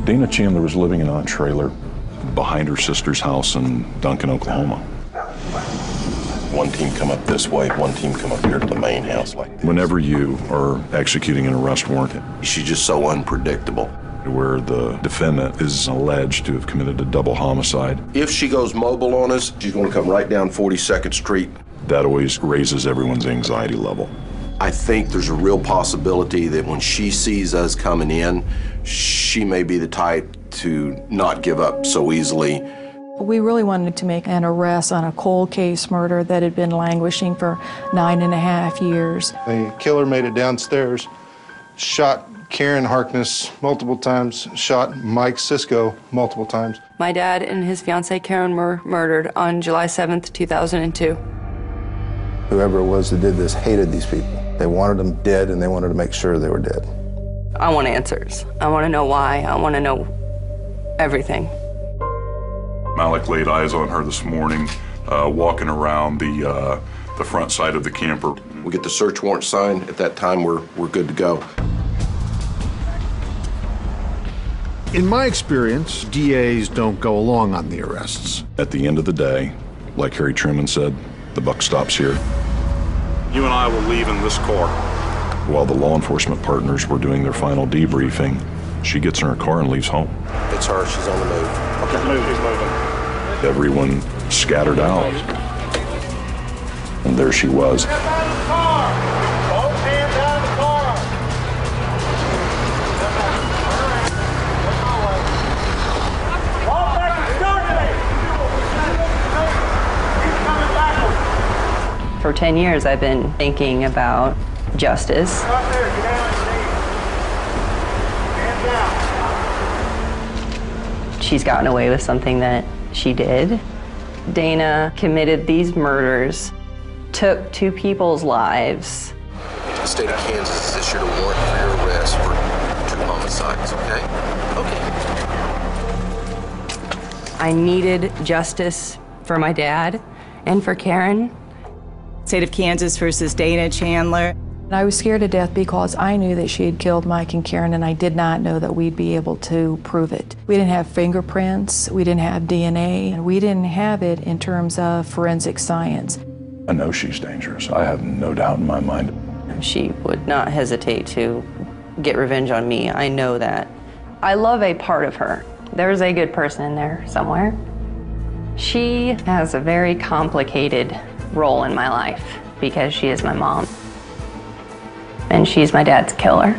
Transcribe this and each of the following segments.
Dana Chandler was living in a trailer behind her sister's house in Duncan, Oklahoma. One team come up this way, one team come up here to the main house like this. Whenever you are executing an arrest warrant, She's just so unpredictable. where the defendant is alleged to have committed a double homicide, If she goes mobile on us, she's going to come right down 42nd Street. that always raises everyone's anxiety level. I think there's a real possibility that when she sees us coming in, she may be the type to not give up so easily. We really wanted to make an arrest on a cold case murder that had been languishing for 9.5 years. The killer made it downstairs, shot Karen Harkness multiple times, shot Mike Sisko multiple times. My dad and his fiancée Karen were murdered on July 7th, 2002. Whoever it was that did this hated these people. They wanted them dead, and they wanted to make sure they were dead. I want answers. I want to know why. I want to know everything. Malik laid eyes on her this morning, walking around the front side of the camper. We get the search warrant signed. At that time, we're good to go. In my experience, DAs don't go along on the arrests. At the end of the day, like Harry Truman said, the buck stops here. You and I will leave in this car. While the law enforcement partners were doing their final debriefing, she gets in her car and leaves home. It's her. She's on the move. Okay. He's moving. Everyone scattered out. And there she was. Both hands out of the car. Walk back and start me. He's coming backwards. For 10 years, I've been thinking about justice. Right there, get down on your knees. Hands down. She's gotten away with something that she did. Dana committed these murders, took 2 people's lives. The state of Kansas has issued a warrant for your arrest for 2 homicides, okay? Okay. I needed justice for my dad and for Karen. State of Kansas versus Dana Chandler. I was scared to death because I knew that she had killed Mike and Karen, and I did not know that we'd be able to prove it. We didn't have fingerprints, we didn't have DNA, and we didn't have it in terms of forensic science. I know she's dangerous. I have no doubt in my mind. She would not hesitate to get revenge on me. I know that. I love a part of her. There's a good person in there somewhere. She has a very complicated role in my life because she is my mom. And she's my dad's killer.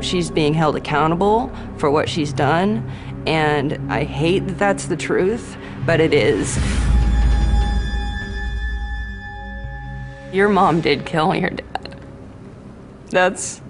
She's being held accountable for what she's done, and I hate that that's the truth, but it is. Your mom did kill your dad. That's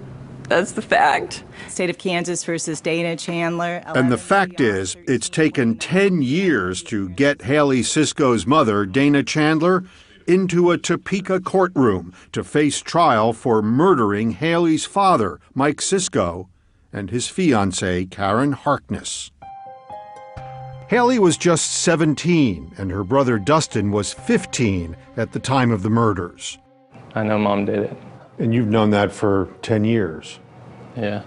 the fact. State of Kansas versus Dana Chandler. And the fact is, it's taken 10 years to get Haley Sisko's mother, Dana Chandler, into a Topeka courtroom to face trial for murdering Haley's father, Mike Sisko, and his fiancée, Karen Harkness. Haley was just 17, and her brother Dustin was 15 at the time of the murders. I know Mom did it. And you've known that for 10 years? Yeah.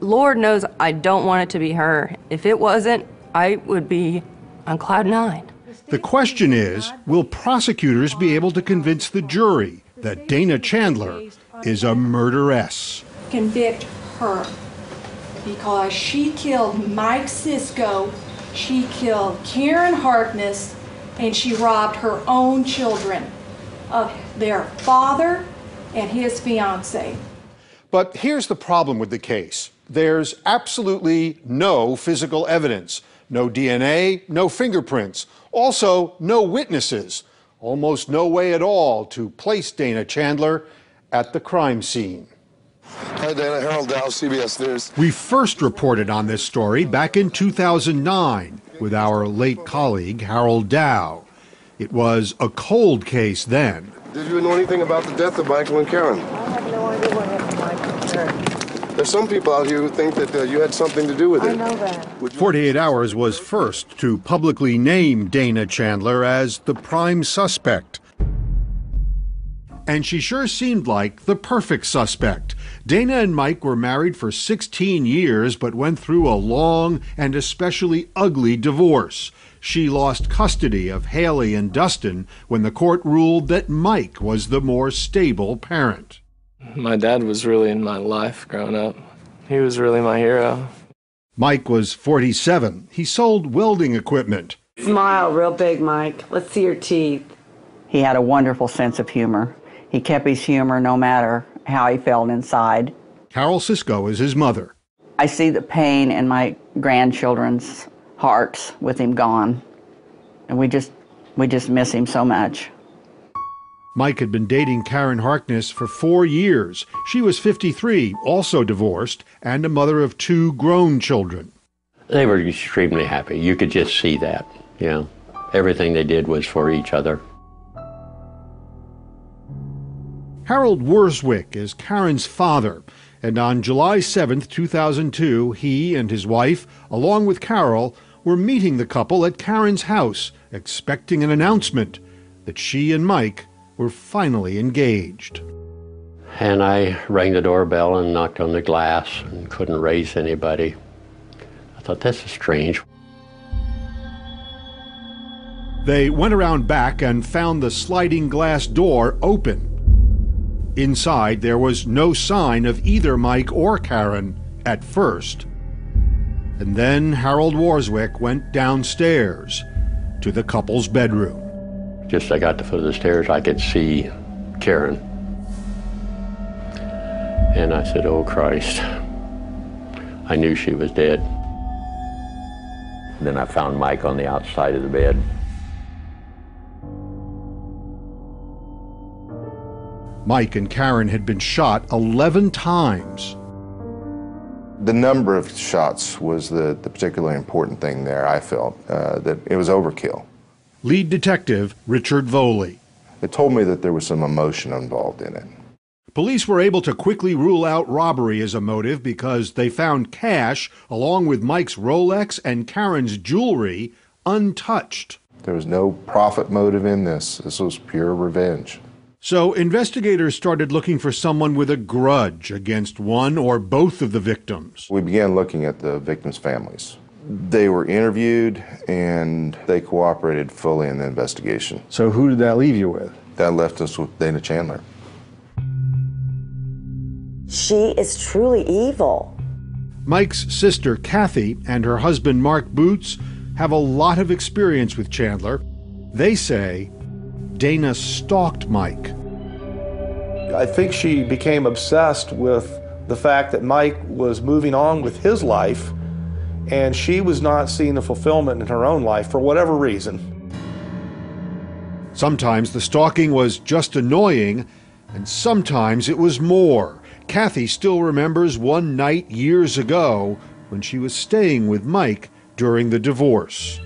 Lord knows I don't want it to be her. If it wasn't, I would be on cloud 9. The question is, will prosecutors be able to convince the jury that Dana Chandler is a murderess? Convict her because she killed Mike Sisko, she killed Karen Harkness, and she robbed her own children of their father and his fiancée. But here's the problem with the case. There's absolutely no physical evidence. No DNA, no fingerprints. Also, no witnesses. Almost no way at all to place Dana Chandler at the crime scene. Hi, Dana. Harold Dow, CBS News. We first reported on this story back in 2009 with our late colleague, Harold Dow. It was a cold case then. Did you know anything about the death of Michael and Karen? I have no idea what happened to Mike and Karen. They're There's some people out here who think that you had something to do with it. I know that. 48 Hours was first to publicly name Dana Chandler as the prime suspect. And she sure seemed like the perfect suspect. Dana and Mike were married for 16 years, but went through a long and especially ugly divorce. She lost custody of Haley and Dustin when the court ruled that Mike was the more stable parent. My dad was really in my life growing up. He was really my hero. Mike was 47. He sold welding equipment. Smile real big, Mike. Let's see your teeth. He had a wonderful sense of humor. He kept his humor no matter how he felt inside. Carol Sisko is his mother. I see the pain in my grandchildren's hearts with him gone. And we just miss him so much. Mike had been dating Karen Harkness for 4 years. She was 53, also divorced, and a mother of 2 grown children. They were extremely happy. You could just see that, you know. Everything they did was for each other. Harold Worswick is Karen's father, and on July 7, 2002, he and his wife, along with Carol, were meeting the couple at Karen's house, expecting an announcement that she and Mike were finally engaged. And I rang the doorbell and knocked on the glass and couldn't raise anybody. I thought, this is strange. They went around back and found the sliding glass door open. Inside, there was no sign of either Mike or Karen at first. And then Harold Worswick went downstairs to the couple's bedroom. Just I got to the foot of the stairs, I could see Karen. And I said, oh Christ. I knew she was dead. Then I found Mike on the outside of the bed. Mike and Karen had been shot 11 times. The number of shots was the particularly important thing there, I felt, that it was overkill. Lead detective Richard Voley. It told me that there was some emotion involved in it. Police were able to quickly rule out robbery as a motive because they found cash, along with Mike's Rolex and Karen's jewelry, untouched. There was no profit motive in this. This was pure revenge. So investigators started looking for someone with a grudge against one or both of the victims. We began looking at the victims' families. They were interviewed and they cooperated fully in the investigation. So who did that leave you with? That left us with Dana Chandler. She is truly evil. Mike's sister Kathy and her husband Mark Boots have a lot of experience with Chandler. They say Dana stalked Mike. I think she became obsessed with the fact that Mike was moving on with his life and she was not seeing the fulfillment in her own life for whatever reason. Sometimes the stalking was just annoying, and sometimes it was more. Kathy still remembers one night years ago when she was staying with Mike during the divorce.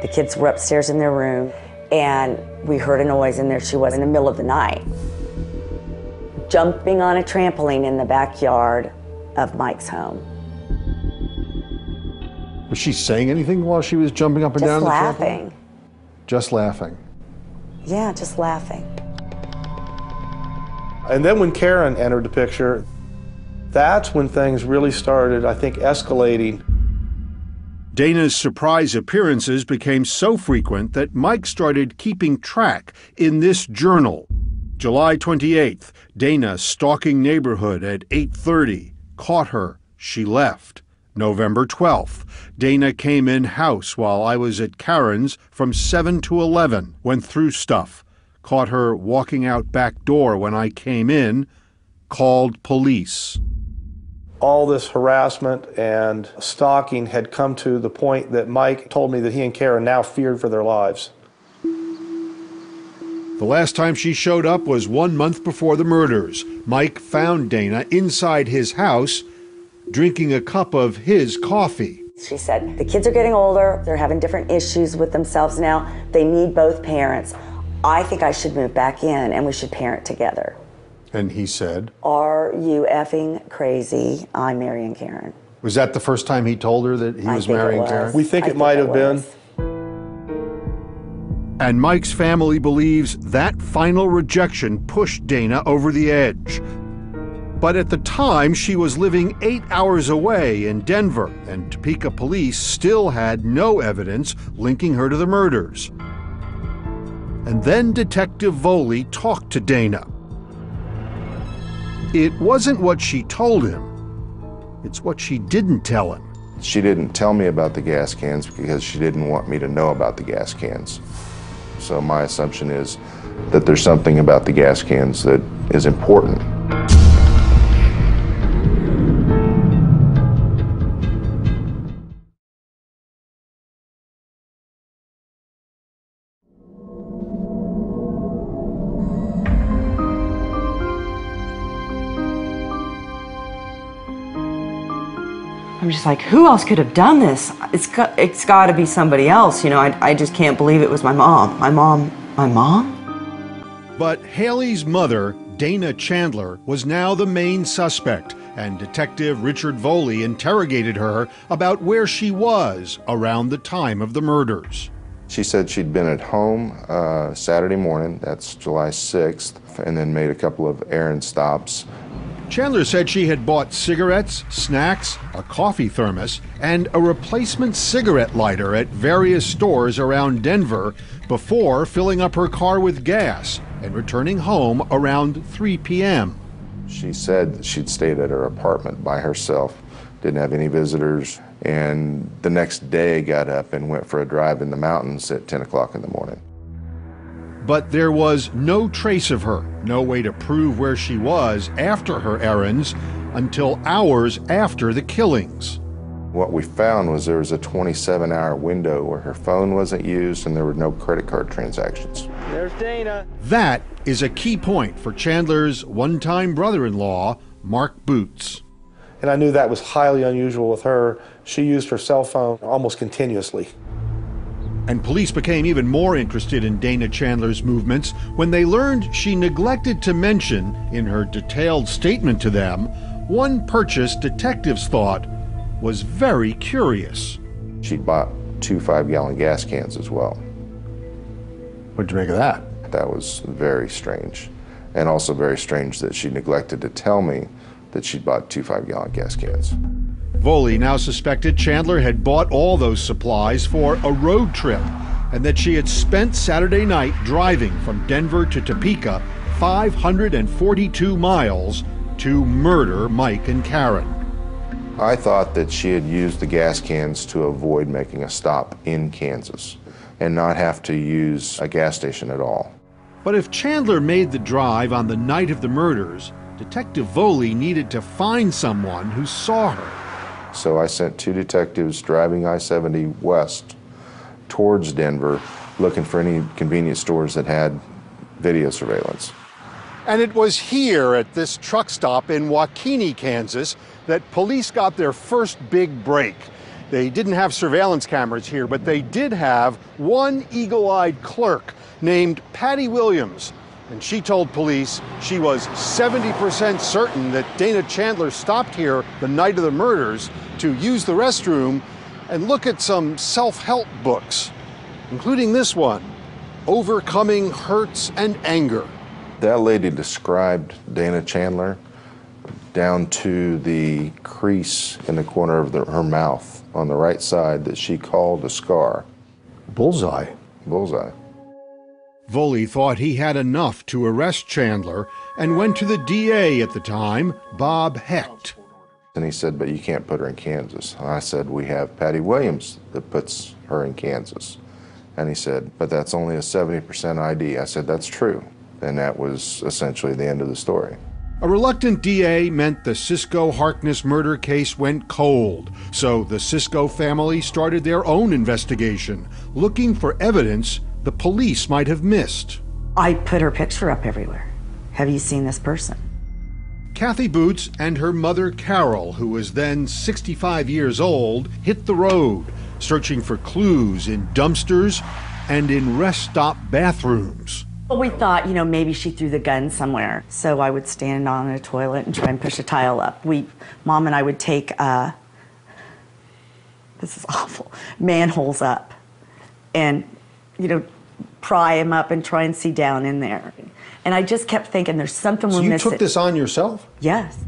The kids were upstairs in their room, and we heard a noise, and there she was in the middle of the night, jumping on a trampoline in the backyard of Mike's home. Was she saying anything while she was jumping up and down the trampoline? Just laughing. Just laughing. Yeah, just laughing. And then when Karen entered the picture, that's when things really started, I think, escalating. Dana's surprise appearances became so frequent that Mike started keeping track in this journal. July 28th, Dana stalking neighborhood at 8:30. Caught her. She left. November 12th, Dana came in house while I was at Karen's from 7 to 11. Went through stuff. Caught her walking out back door when I came in. Called police. All this harassment and stalking had come to the point that Mike told me that he and Karen now feared for their lives. The last time she showed up was 1 month before the murders. Mike found Dana inside his house, drinking a cup of his coffee. She said, the kids are getting older, they're having different issues with themselves now, they need both parents. I think I should move back in and we should parent together. And he said, "Are you effing crazy? I'm marrying Karen." Was that the first time he told her that he was marrying Karen? We think it might have been. And Mike's family believes that final rejection pushed Dana over the edge. But at the time, she was living 8 hours away in Denver, and Topeka police still had no evidence linking her to the murders. And then Detective Voley talked to Dana. It wasn't what she told him, it's what she didn't tell him. She didn't tell me about the gas cans because she didn't want me to know about the gas cans. So my assumption is that there's something about the gas cans that is important. I'm just like, who else could have done this? It's got to be somebody else, you know. I just can't believe it was my mom. My mom? But Haley's mother, Dana Chandler, was now the main suspect, and Detective Richard Voley interrogated her about where she was around the time of the murders. She said she'd been at home Saturday morning, that's July 6th, and then made a couple of errand stops. Chandler said she had bought cigarettes, snacks, a coffee thermos, and a replacement cigarette lighter at various stores around Denver before filling up her car with gas and returning home around 3 p.m. She said she'd stayed at her apartment by herself, didn't have any visitors, and the next day got up and went for a drive in the mountains at 10 o'clock in the morning. But there was no trace of her, no way to prove where she was after her errands until hours after the killings. What we found was there was a 27-hour window where her phone wasn't used and there were no credit card transactions. There's Dana. That is a key point for Chandler's one-time brother-in-law, Mark Boots. And I knew that was highly unusual with her. She used her cell phone almost continuously. And police became even more interested in Dana Chandler's movements when they learned she neglected to mention, in her detailed statement to them, one purchase detectives thought was very curious. She'd bought 2 5-gallon gas cans as well. What'd you make of that? That was very strange. And also very strange that she neglected to tell me that she'd bought 2 5-gallon gas cans. Voley now suspected Chandler had bought all those supplies for a road trip and that she had spent Saturday night driving from Denver to Topeka 542 miles to murder Mike and Karen. I thought that she had used the gas cans to avoid making a stop in Kansas and not have to use a gas station at all. But if Chandler made the drive on the night of the murders, Detective Voley needed to find someone who saw her. So I sent 2 detectives driving I-70 west towards Denver, looking for any convenience stores that had video surveillance. And it was here at this truck stop in Waukene, Kansas, that police got their first big break. They didn't have surveillance cameras here, but they did have one eagle-eyed clerk named Patty Williams. And she told police she was 70% certain that Dana Chandler stopped here the night of the murders to use the restroom and look at some self-help books, including this one, Overcoming Hurts and Anger. That lady described Dana Chandler down to the crease in the corner of her mouth on the right side that she called a scar. Bullseye. Bullseye. Voley thought he had enough to arrest Chandler and went to the DA at the time, Bob Hecht. And he said, but you can't put her in Kansas. I said, we have Patty Williams that puts her in Kansas. And he said, but that's only a 70% ID. I said, that's true. And that was essentially the end of the story. A reluctant DA meant the Cisco Harkness murder case went cold, so the Cisco family started their own investigation, looking for evidence the police might have missed. I put her picture up everywhere. Have you seen this person? Kathy Boots and her mother Carol, who was then 65 years old, hit the road, searching for clues in dumpsters and in rest stop bathrooms. Well, we thought, maybe she threw the gun somewhere. So I would stand on a toilet and try and push a tile up. Mom and I would take, this is awful, manholes up and, pry them up and try and see down in there. And I just kept thinking, there's something we're missing. So you took this on yourself? Yes.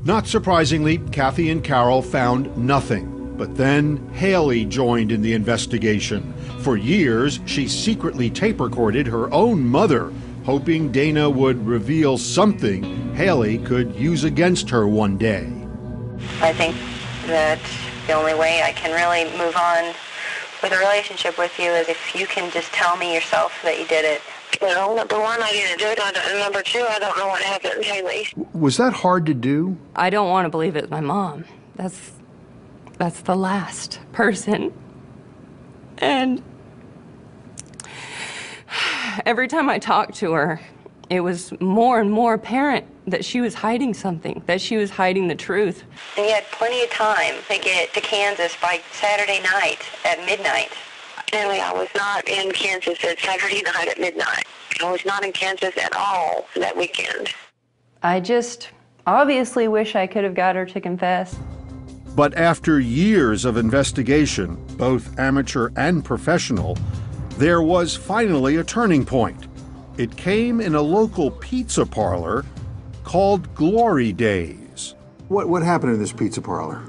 Not surprisingly, Kathy and Carol found nothing. But then Haley joined in the investigation. For years, she secretly tape-recorded her own mother, hoping Dana would reveal something Haley could use against her one day. I think that the only way I can really move on with a relationship with you is if you can just tell me yourself that you did it. Well, number one, I didn't do it. And number two, I don't know what happened, Haley. Was that hard to do? I don't want to believe it was my mom. That's the last person. And every time I talked to her, it was more and more apparent that she was hiding something, that she was hiding the truth. And you had plenty of time to get to Kansas by Saturday night at midnight. Haley, I was not in Kansas at Saturday night at midnight. I was not in Kansas at all that weekend. I just obviously wish I could have got her to confess. But after years of investigation, both amateur and professional, there was finally a turning point. It came in a local pizza parlor called Glory Days. What happened in this pizza parlor?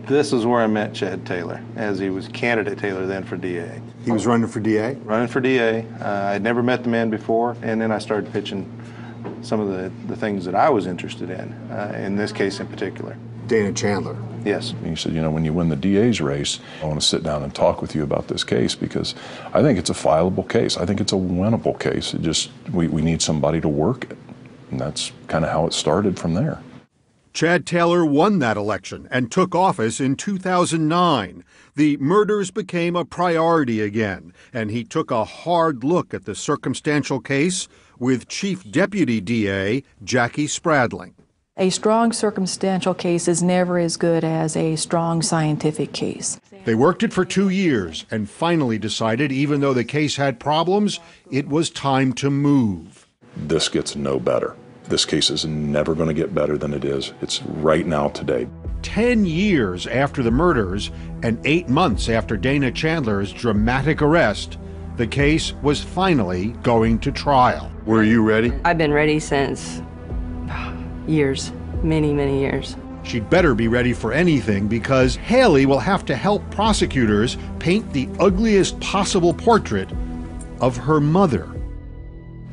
This is where I met Chad Taylor, as he was candidate Taylor then for DA. He was running for DA? Running for DA. I'd never met the man before, and then I started pitching some of the things that I was interested in this case in particular. Dana Chandler. Yes. And he said, when you win the DA's race, I want to sit down and talk with you about this case because I think it's a fileable case. I think it's a winnable case. It just, we need somebody to work it. And that's kind of how it started from there. Chad Taylor won that election and took office in 2009. The murders became a priority again, and he took a hard look at the circumstantial case with Chief Deputy DA Jackie Spradling. A strong circumstantial case is never as good as a strong scientific case. They worked it for 2 years and finally decided, even though the case had problems, it was time to move. This gets no better. This case is never going to get better than it is. It's right now today. 10 years after the murders and 8 months after Dana Chandler's dramatic arrest, the case was finally going to trial. Were you ready? I've been ready since years, many, many years. She'd better be ready for anything because Haley will have to help prosecutors paint the ugliest possible portrait of her mother.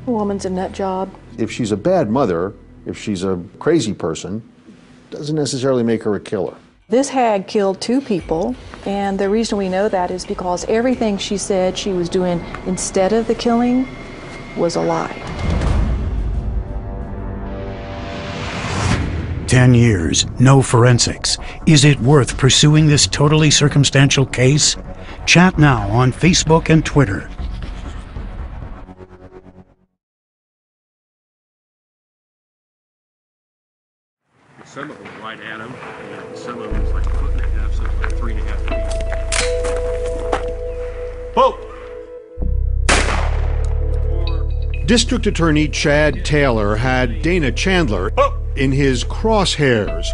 A woman's a nut job. If she's a bad mother, if she's a crazy person, doesn't necessarily make her a killer. This hag killed 2 people, and the reason we know that is because everything she said she was doing instead of the killing was a lie. 10 years, no forensics. Is it worth pursuing this totally circumstantial case? Chat now on Facebook and Twitter. Some of them right at him, and some of them was like a foot and a half, some like 3.5 feet. District Attorney Chad Taylor had Dana Chandler in his crosshairs.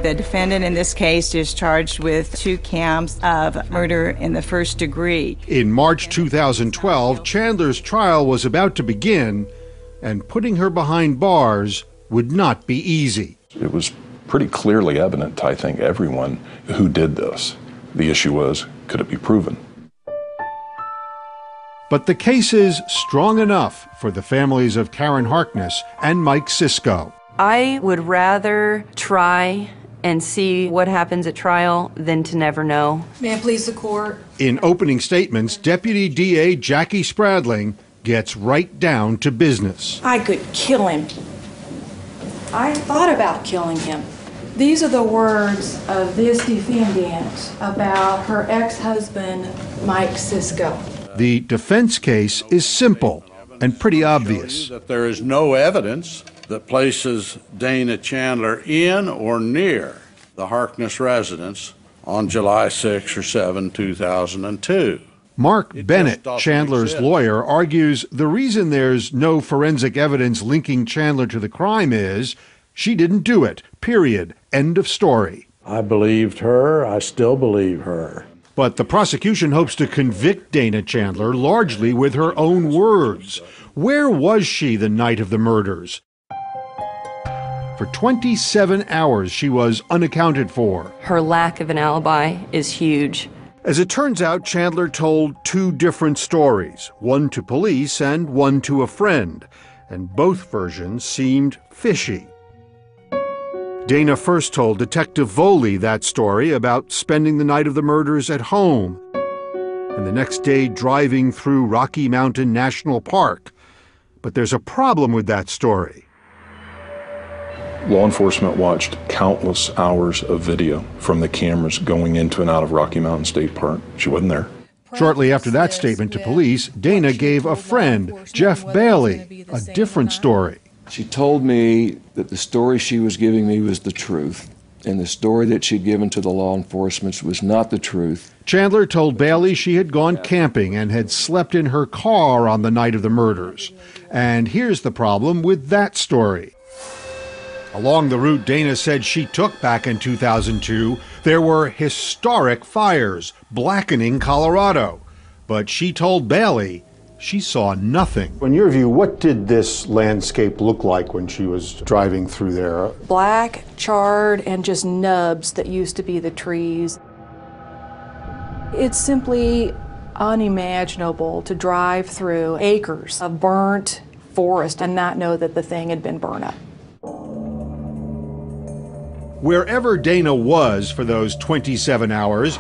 The defendant in this case is charged with 2 counts of murder in the first degree. In March 2012, Chandler's trial was about to begin, and putting her behind bars would not be easy. It was pretty clearly evident to, I think, everyone who did this. The issue was, could it be proven? But the case is strong enough for the families of Karen Harkness and Mike Sisko. I would rather try and see what happens at trial than to never know. May I please the court? In opening statements, Deputy DA Jackie Spradling gets right down to business. I could kill him. I thought about killing him. These are the words of this defendant about her ex-husband, Mike Sisko. The defense case is simple and pretty obvious. That there is no evidence that places Dana Chandler in or near the Harkness residence on July 6 or 7, 2002. Mark Bennett, doesn't Chandler's exist. lawyer, argues the reason there's no forensic evidence linking Chandler to the crime is she didn't do it, period, end of story. I believed her. I still believe her. But the prosecution hopes to convict Dana Chandler largely with her own words. Where was she the night of the murders? For 27 hours, she was unaccounted for. Her lack of an alibi is huge. As it turns out, Chandler told two different stories, one to police and one to a friend, and both versions seemed fishy. Dana first told Detective Voley that story about spending the night of the murders at home, and the next day driving through Rocky Mountain National Park. But there's a problem with that story. Law enforcement watched countless hours of video from the cameras going into and out of Rocky Mountain State Park. She wasn't there. Shortly after that statement to police, Dana gave a friend, Jeff Bailey, a different story. She told me that the story she was giving me was the truth, and the story that she'd given to the law enforcement was not the truth. Chandler told Bailey she had gone camping and had slept in her car on the night of the murders. And here's the problem with that story. Along the route Dana said she took back in 2002, there were historic fires blackening Colorado. But she told Bailey she saw nothing. In your view, what did this landscape look like when she was driving through there? Black, charred, and just nubs that used to be the trees. It's simply unimaginable to drive through acres of burnt forest and not know that the thing had been burned up. Wherever Dana was for those 27 hours,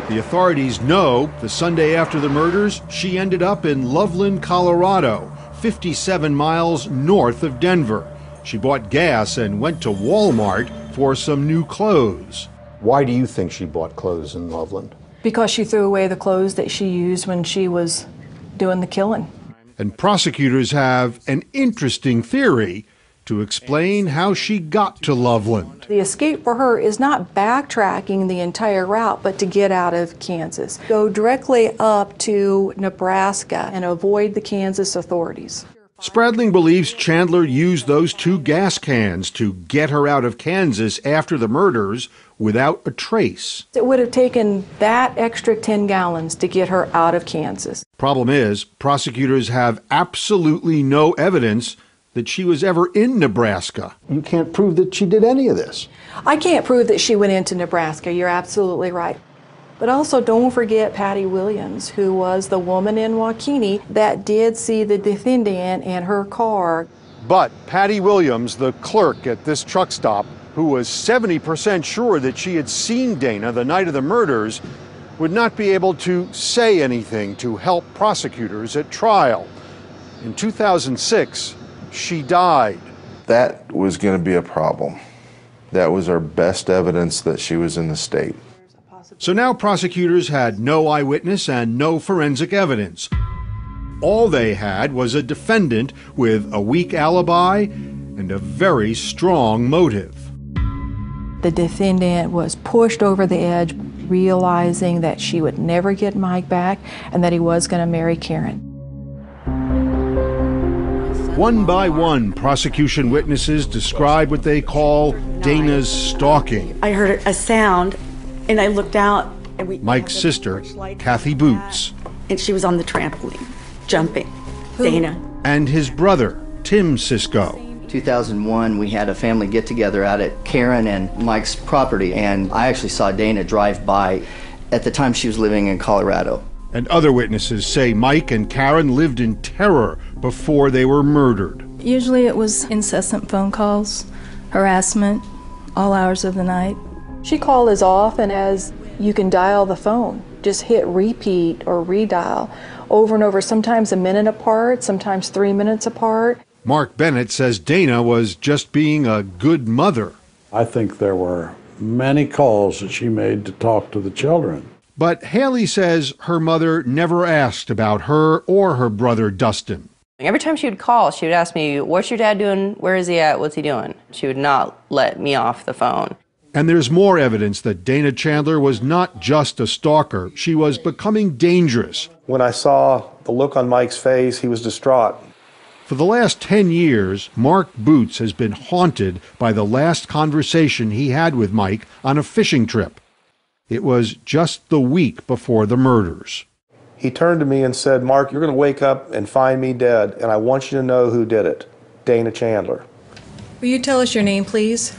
the authorities know the Sunday after the murders, she ended up in Loveland, Colorado, 57 miles north of Denver. She bought gas and went to Walmart for some new clothes. Why do you think she bought clothes in Loveland? Because she threw away the clothes that she used when she was doing the killing. And prosecutors have an interesting theory to explain how she got to Loveland. The escape for her is not backtracking the entire route, but to get out of Kansas. Go directly up to Nebraska and avoid the Kansas authorities. Spradling believes Chandler used those two gas cans to get her out of Kansas after the murders without a trace. It would have taken that extra 10 gallons to get her out of Kansas. Problem is, prosecutors have absolutely no evidence that she was ever in Nebraska. You can't prove that she did any of this. I can't prove that she went into Nebraska. You're absolutely right. But also don't forget Patty Williams, who was the woman in Waukene that did see the defendant in her car. But Patty Williams, the clerk at this truck stop, who was 70% sure that she had seen Dana the night of the murders, would not be able to say anything to help prosecutors at trial. In 2006, she died. That was going to be a problem. That was our best evidence that she was in the state. So now prosecutors had no eyewitness and no forensic evidence. All they had was a defendant with a weak alibi and a very strong motive. The defendant was pushed over the edge, realizing that she would never get Mike back and that he was going to marry Karen. One by one, prosecution witnesses describe what they call Dana's stalking. I heard a sound, and I looked out, and Mike's sister, Kathy Boots. And she was on the trampoline, jumping. Dana. And his brother, Tim Cisco. 2001, we had a family get-together out at Karen and Mike's property, and I actually saw Dana drive by. At the time, she was living in Colorado. And other witnesses say Mike and Karen lived in terror before they were murdered. Usually it was incessant phone calls, harassment, all hours of the night. She called as often as you can dial the phone. Just hit repeat or redial over and over, sometimes a minute apart, sometimes 3 minutes apart. Mark Bennett says Dana was just being a good mother. I think there were many calls that she made to talk to the children. But Haley says her mother never asked about her or her brother Dustin. Every time she would call, she would ask me, what's your dad doing? Where is he at? What's he doing? She would not let me off the phone. And there's more evidence that Dana Chandler was not just a stalker. She was becoming dangerous. When I saw the look on Mike's face, he was distraught. For the last 10 years, Mark Boots has been haunted by the last conversation he had with Mike on a fishing trip. It was just the week before the murders. He turned to me and said, "Mark, you're going to wake up and find me dead, and I want you to know who did it. Dana Chandler." Will you tell us your name, please?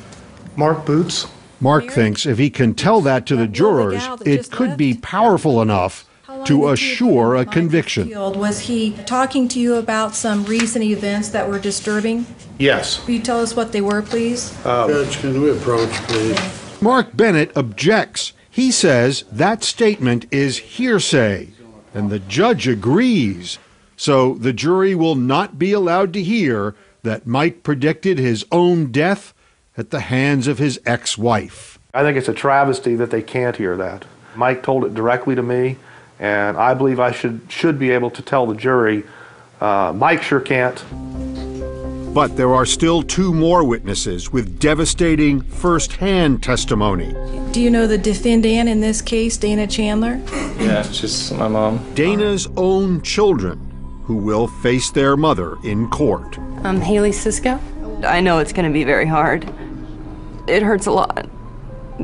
Mark Boots. Mark thinks if he can tell that to the jurors, it could be powerful enough to assure a conviction. Was he talking to you about some recent events that were disturbing? Yes. Will you tell us what they were, please? Judge, can we approach, please? Mark Bennett objects. He says that statement is hearsay, and the judge agrees. So the jury will not be allowed to hear that Mike predicted his own death at the hands of his ex-wife. I think it's a travesty that they can't hear that. Mike told it directly to me, and I believe I should be able to tell the jury. Mike sure can't. But there are still 2 more witnesses with devastating first-hand testimony. Do you know the defendant in this case, Dana Chandler? Yeah, she's my mom. Dana's own children, who will face their mother in court. I'm Haley Cisco. I know it's going to be very hard. It hurts a lot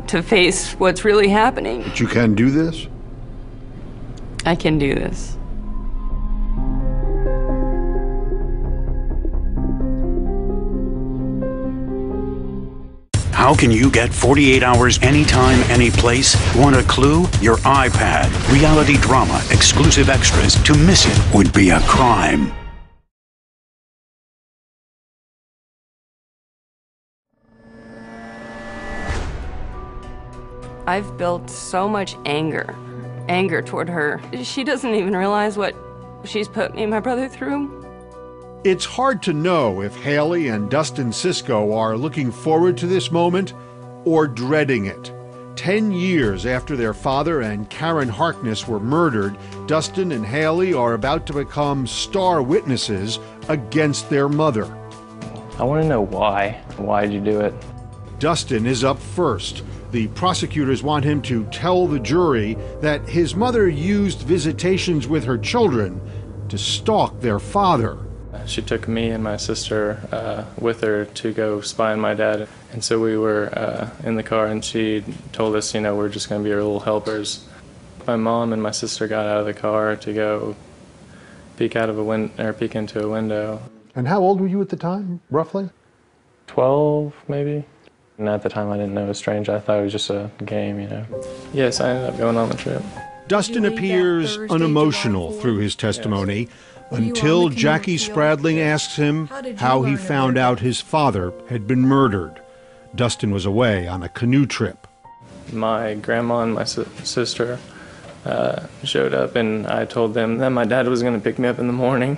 to face what's really happening. But you can do this? I can do this. How can you get 48 hours anytime, any place? Want a clue? Your iPad. Reality drama, exclusive extras. To miss it would be a crime. I've built so much anger toward her. She doesn't even realize what she's put me and my brother through. It's hard to know if Haley and Dustin Cisco are looking forward to this moment or dreading it. 10 years after their father and Karen Harkness were murdered, Dustin and Haley are about to become star witnesses against their mother. I want to know why. Why'd you do it? Dustin is up first. The prosecutors want him to tell the jury that his mother used visitations with her children to stalk their father. She took me and my sister with her to go spy on my dad. And so we were in the car, and she told us, you know, we're just going to be her little helpers. My mom and my sister got out of the car to go peek into a window. And how old were you at the time, roughly? 12, maybe. And at the time, I didn't know it was strange. I thought it was just a game, you know. Yes, I ended up going on the trip. Dustin appears unemotional through his testimony until Jackie Spradling asks him how he found out his father had been murdered. Dustin was away on a canoe trip. My grandma and my sister showed up, and I told them that my dad was going to pick me up in the morning.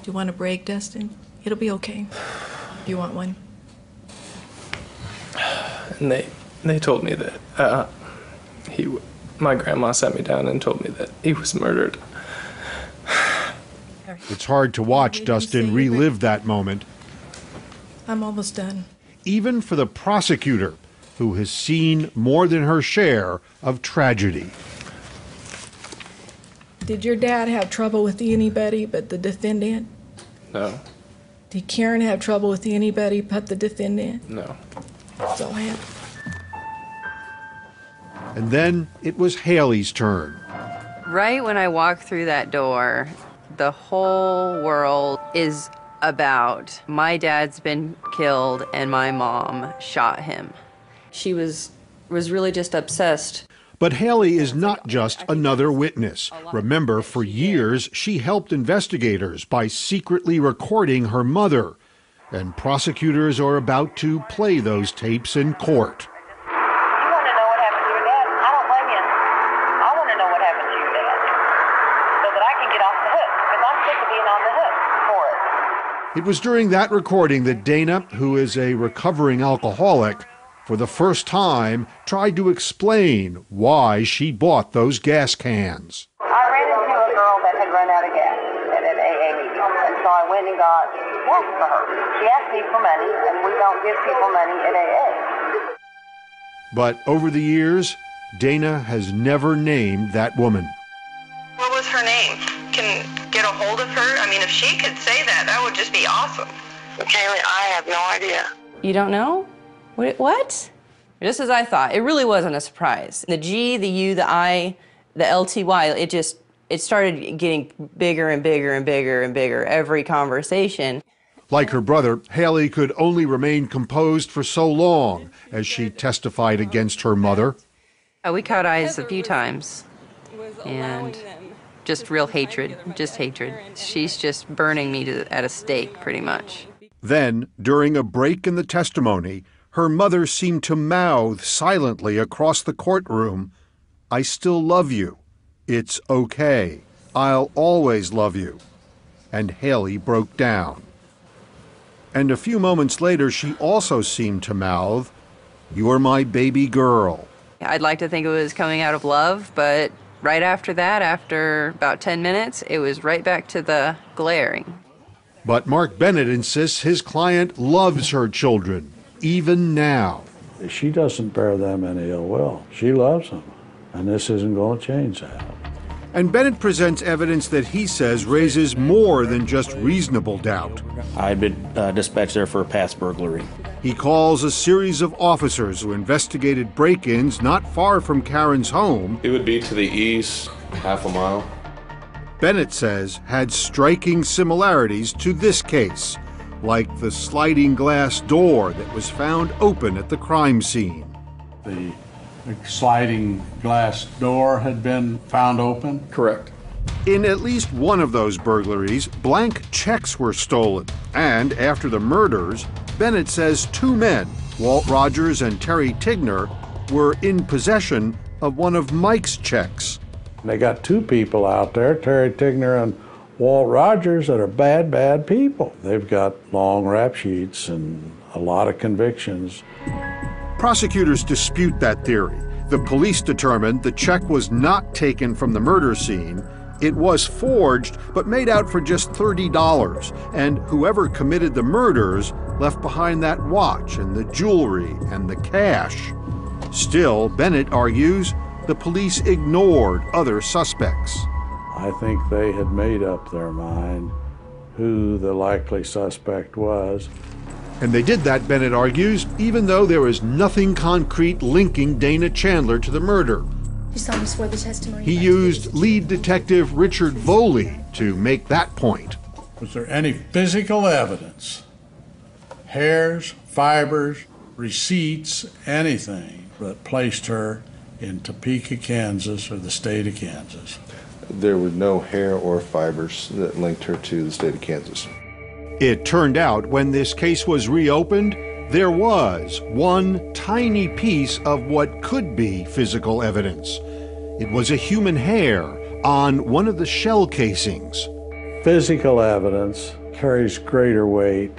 Do you want a break, Dustin? It'll be okay. Do you want one? And they told me that my grandma sat me down and told me that he was murdered. It's hard to watch Dustin relive that moment. I'm almost done. Even for the prosecutor, who has seen more than her share of tragedy. Did your dad have trouble with anybody but the defendant? No. Did Karen have trouble with anybody but the defendant? No. That's all I have. And then it was Haley's turn. Right when I walk through that door, the whole world is about my dad's been killed and my mom shot him. She was really just obsessed. But Haley is not just another witness. Remember, for years, she helped investigators by secretly recording her mother. And prosecutors are about to play those tapes in court. You want to know what happened to your dad? I don't blame you. I want to know what happened to your dad so that I can get off the hook, because I'm sick of being on the hook for it. It was during that recording that Dana, who is a recovering alcoholic, for the first time tried to explain why she bought those gas cans. I ran into a girl that had run out of gas at an AA meeting, and so so I went and got gas for her. She asked me for money, and we don't give people money at AA. But over the years, Dana has never named that woman. What was her name? Can get a hold of her? I mean, if she could say that, that would just be awesome. Kaylee, I have no idea. You don't know? What? Just as I thought. It really wasn't a surprise. The G, the U, the I, the LTY, it started getting bigger and bigger and bigger and bigger every conversation. Like her brother, Haley could only remain composed for so long as she testified against her mother. We caught eyes a few times, and just real hatred, just hatred. She's just burning me at a stake, pretty much. Then, during a break in the testimony, her mother seemed to mouth silently across the courtroom, "I still love you. It's okay. I'll always love you." And Haley broke down. And a few moments later, she also seemed to mouth, "You're my baby girl." I'd like to think it was coming out of love, but right after that, after about 10 minutes, it was right back to the glaring. But Mark Bennett insists his client loves her children, even now. She doesn't bear them any ill will. She loves them, and this isn't going to change that. And Bennett presents evidence that he says raises more than just reasonable doubt. I'd been dispatched there for a past burglary. He calls a series of officers who investigated break-ins not far from Karen's home. It would be to the east, half a mile. Bennett says had striking similarities to this case, like the sliding glass door that was found open at the crime scene. The sliding glass door had been found open? Correct. In at least one of those burglaries, blank checks were stolen. And after the murders, Bennett says two men, Walt Rogers and Terry Tigner, were in possession of one of Mike's checks. They got two people out there, Terry Tigner and Walt Rogers, that are bad, bad people. They've got long rap sheets and a lot of convictions. Prosecutors dispute that theory. The police determined the check was not taken from the murder scene. It was forged, but made out for just $30, and whoever committed the murders left behind that watch and the jewelry and the cash. Still, Bennett argues the police ignored other suspects. I think they had made up their mind who the likely suspect was. And they did that, Bennett argues, even though there was nothing concrete linking Dana Chandler to the murder. You saw me swear the testimony. He used lead detective Richard Voley to make that point. Was there any physical evidence, hairs, fibers, receipts, anything that placed her in Topeka, Kansas, or the state of Kansas? There were no hair or fibers that linked her to the state of Kansas. It turned out when this case was reopened, there was one tiny piece of what could be physical evidence. It was a human hair on one of the shell casings. Physical evidence carries greater weight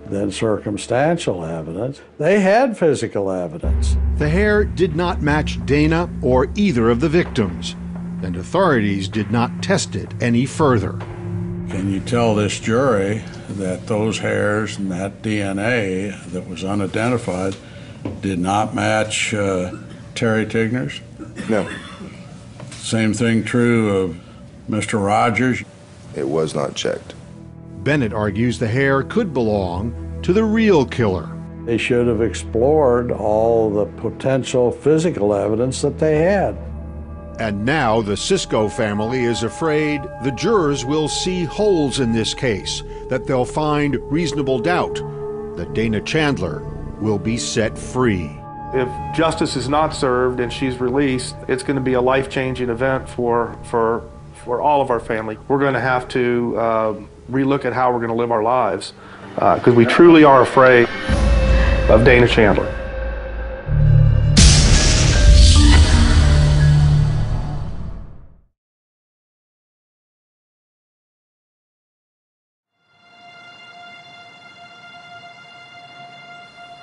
than circumstantial evidence. They had physical evidence. The hair did not match Dana or either of the victims, and authorities did not test it any further. Can you tell this jury that those hairs and that DNA that was unidentified did not match Terry Tigner's? No. Same thing true of Mr. Rogers? It was not checked. Bennett argues the hair could belong to the real killer. They should have explored all the potential physical evidence that they had. And now the Cisco family is afraid the jurors will see holes in this case, that they'll find reasonable doubt that Dana Chandler will be set free. If justice is not served and she's released, it's going to be a life-changing event for all of our family. We're going to have to relook at how we're going to live our lives because we truly are afraid of Dana Chandler.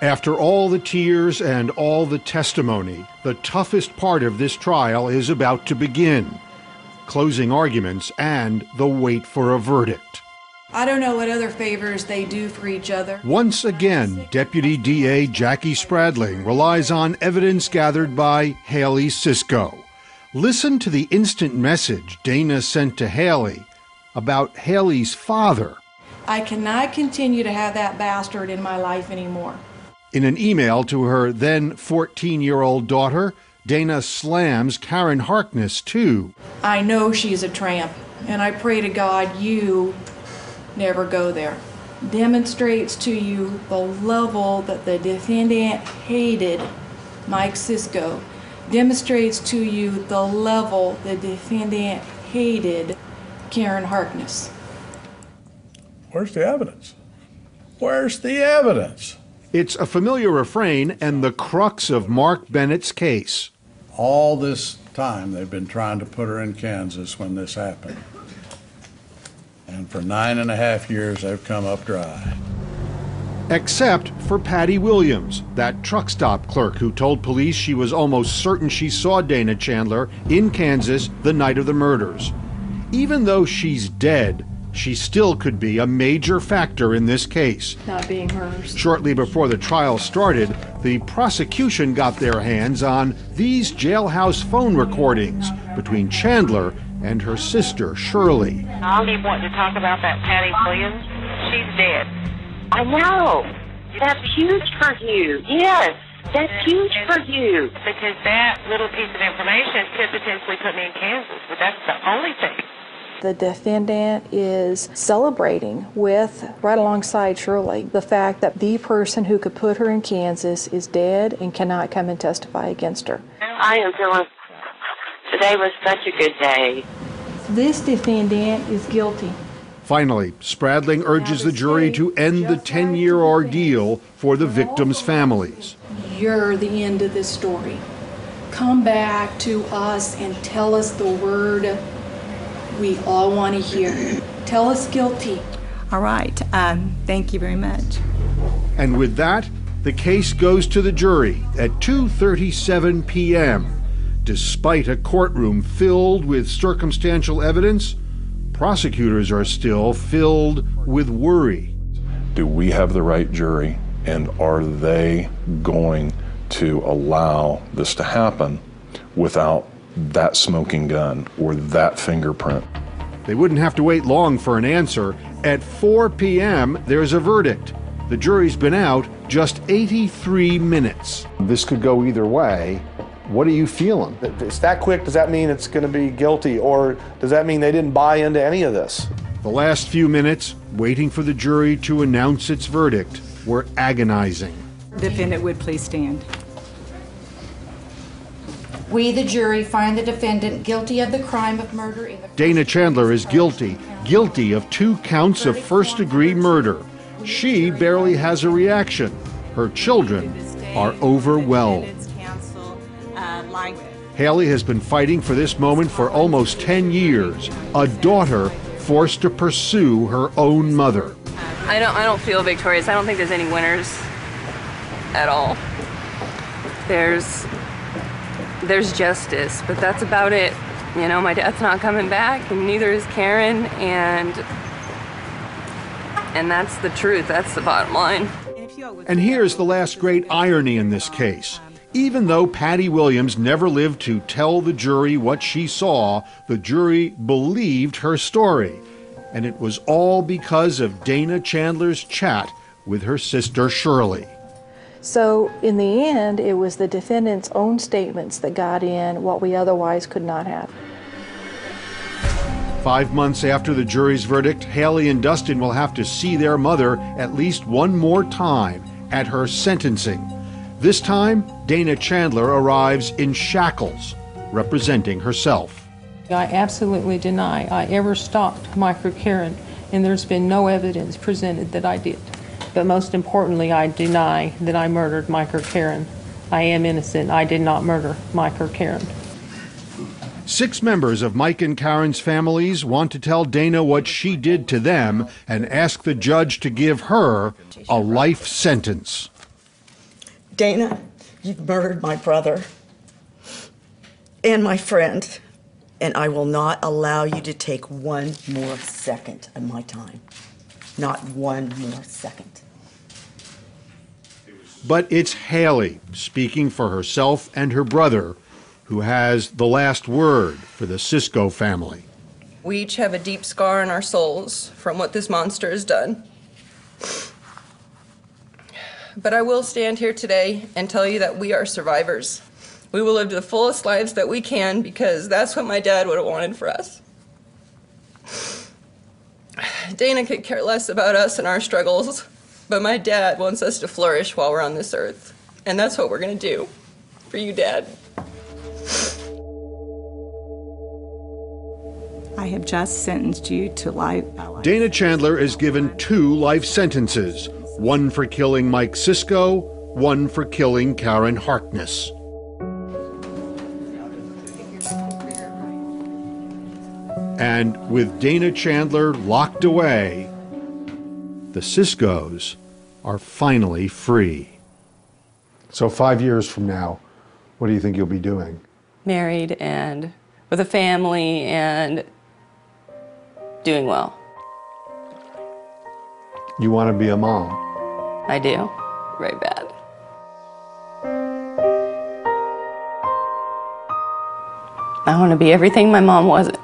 After all the tears and all the testimony, the toughest part of this trial is about to begin. Closing arguments and the wait for a verdict. I don't know what other favors they do for each other. Once again, Deputy DA Jackie Spradling relies on evidence gathered by Haley Sisco. Listen to the instant message Dana sent to Haley about Haley's father. I cannot continue to have that bastard in my life anymore. In an email to her then 14-year-old daughter, Dana slams Karen Harkness, too. I know she's a tramp, and I pray to God you never go there. Demonstrates to you the level that the defendant hated Mike Sisco. Demonstrates to you the level the defendant hated Karen Harkness. Where's the evidence? Where's the evidence? It's a familiar refrain and the crux of Mark Bennett's case. All this time they've been trying to put her in Kansas when this happened. And for 9.5 years they've come up dry. Except for Patty Williams, that truck stop clerk who told police she was almost certain she saw Dana Chandler in Kansas the night of the murders. Even though she's dead, she still could be a major factor in this case. Not being hers. Shortly before the trial started, the prosecution got their hands on these jailhouse phone recordings between Chandler and her sister, Shirley. I'll keep wanting to talk about that Patty Williams. She's dead. I know. That's huge for you. Yes, that's huge for you. Because that little piece of information could potentially put me in Kansas, but that's the only thing. The defendant is celebrating with, right alongside Shirley, the fact that the person who could put her in Kansas is dead and cannot come and testify against her. I am feeling, today was such a good day. This defendant is guilty. Finally, Spradling urges the jury to end the 10-year ordeal for the victims' families. You're the end of this story. Come back to us and tell us the word we all want to hear. Tell us guilty. All right. Thank you very much. And with that, the case goes to the jury at 2:37 p.m. Despite a courtroom filled with circumstantial evidence, prosecutors are still filled with worry. Do we have the right jury, and are they going to allow this to happen without that smoking gun or that fingerprint? They wouldn't have to wait long for an answer. At 4 p.m., there's a verdict. The jury's been out just 83 minutes. This could go either way. What are you feeling? If it's that quick, does that mean it's going to be guilty, or does that mean they didn't buy into any of this? The last few minutes, waiting for the jury to announce its verdict, were agonizing. Defendant would please stand. We, the jury, find the defendant guilty of the crime of murder in the... Dana Chandler is guilty of 2 counts of first-degree murder. She barely has a reaction. Her children are overwhelmed. Haley has been fighting for this moment for almost 10 years, a daughter forced to pursue her own mother. I don't feel victorious. I don't think there's any winners at all. There's justice, but that's about it. You know, my dad's not coming back, and neither is Karen, and that's the truth. That's the bottom line. And here's the last great irony in this case. Even though Patty Williams never lived to tell the jury what she saw, the jury believed her story. And it was all because of Dana Chandler's chat with her sister Shirley. So in the end, it was the defendant's own statements that got in what we otherwise could not have. 5 months after the jury's verdict, Haley and Dustin will have to see their mother at least one more time at her sentencing. This time, Dana Chandler arrives in shackles, representing herself. I absolutely deny I ever stopped Mike or Karen, and there's been no evidence presented that I did. But most importantly, I deny that I murdered Mike or Karen. I am innocent. I did not murder Mike or Karen. 6 members of Mike and Karen's families want to tell Dana what she did to them and ask the judge to give her a life sentence. Dana, you've murdered my brother and my friend, and I will not allow you to take one more second of my time. not one more second. But it's Haley, speaking for herself and her brother, who has the last word for the Cisco family. We each have a deep scar in our souls from what this monster has done. But I will stand here today and tell you that we are survivors. We will live the fullest lives that we can because that's what my dad would have wanted for us. Dana could care less about us and our struggles, but my dad wants us to flourish while we're on this earth. And that's what we're going to do for you, Dad. I have just sentenced you to life. Dana Chandler is given 2 life sentences, one for killing Mike Cisco, one for killing Karen Harkness. And with Dana Chandler locked away, the Ciscos are finally free. So 5 years from now, what do you think you'll be doing? Married and with a family and doing well. You want to be a mom? I do. Very bad. I want to be everything my mom wasn't.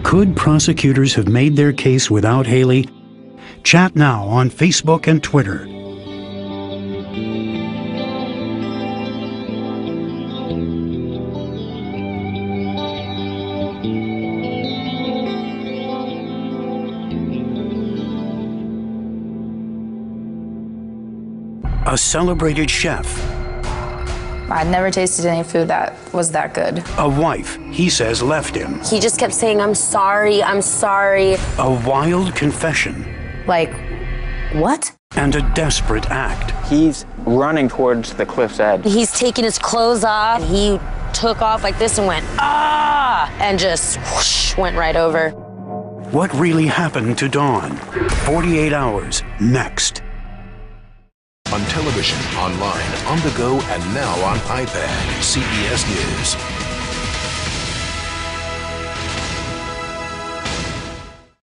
Could prosecutors have made their case without Haley? Chat now on Facebook and Twitter. A celebrated chef. I'd never tasted any food that was that good. A wife, he says, left him. He just kept saying, I'm sorry, I'm sorry. A wild confession. Like, what? And a desperate act. He's running towards the cliff's edge. He's taking his clothes off. He took off like this and went, ah! And just whoosh, went right over. What really happened to Dawn? 48 hours, next. On television, online, on the go, and now on iPad. CBS News.